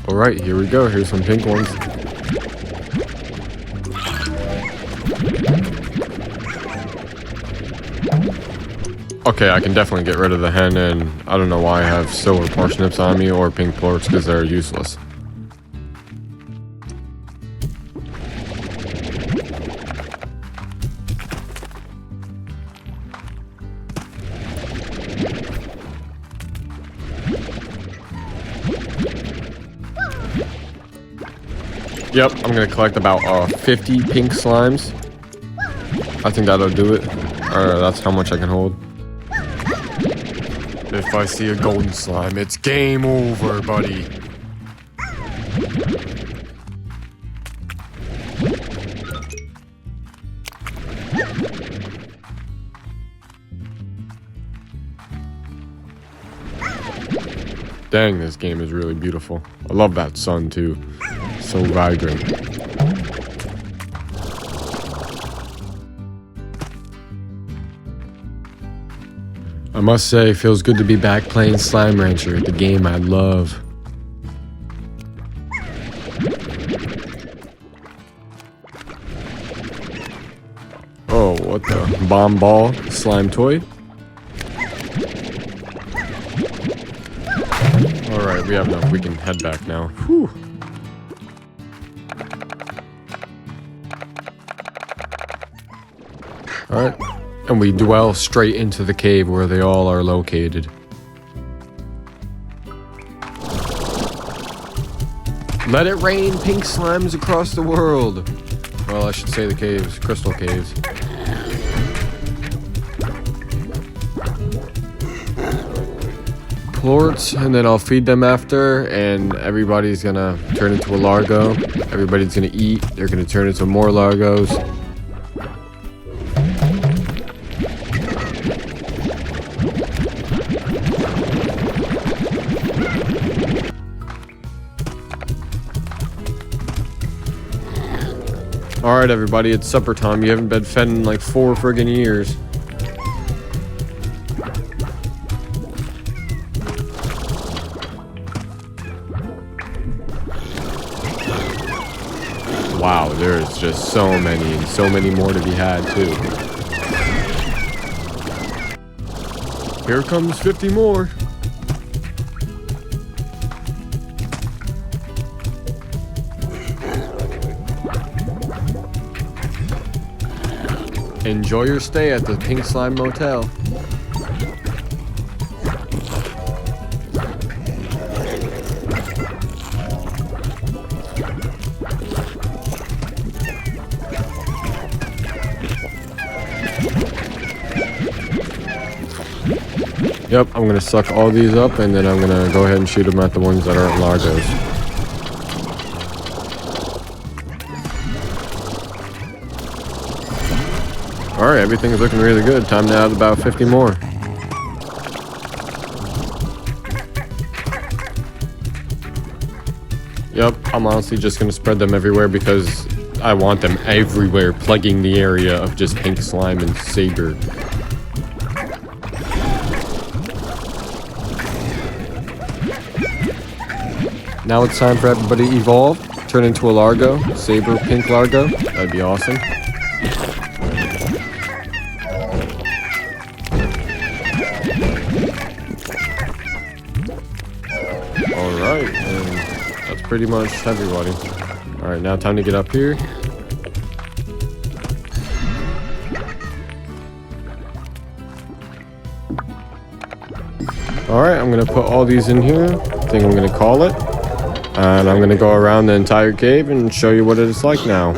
Alright, here we go. Here's some pink ones. Okay, I can definitely get rid of the hen, and I don't know why I have silver parsnips on me or pink plorts, because they're useless. Yep, I'm gonna collect about 50 pink slimes. I think that'll do it. That's how much I can hold. If I see a golden slime, it's game over, buddy. Dang, this game is really beautiful. I love that sun too. So vibrant. I must say, it feels good to be back playing Slime Rancher, the game I love. Oh, what the? Bomb ball? Slime toy? Alright, we have enough. We can head back now. Whew. Alright, and we dwell straight into the cave where they all are located. Let it rain pink slimes across the world. Well, I should say the caves, crystal caves. Plorts, and then I'll feed them after, and everybody's gonna turn into a largo. Everybody's gonna eat, they're gonna turn into more largos. Alright everybody, it's supper time. You haven't been fed in like 4 friggin' years. Wow, there's just so many, and so many more to be had too. Here comes 50 more. Enjoy your stay at the Pink Slime Motel. Yep, I'm gonna suck all these up, and then I'm gonna go ahead and shoot them at the ones that aren't largos. Alright, everything's looking really good. Time to add about 50 more. Yep, I'm honestly just gonna spread them everywhere because I want them everywhere, plugging the area of just pink slime and saber. Now it's time for everybody to evolve, turn into a largo, saber pink largo. That'd be awesome. Alright, and that's pretty much everybody. Alright, now time to get up here. Alright, I'm gonna put all these in here. I think I'm gonna call it. And I'm gonna go around the entire cave and show you what it's like now.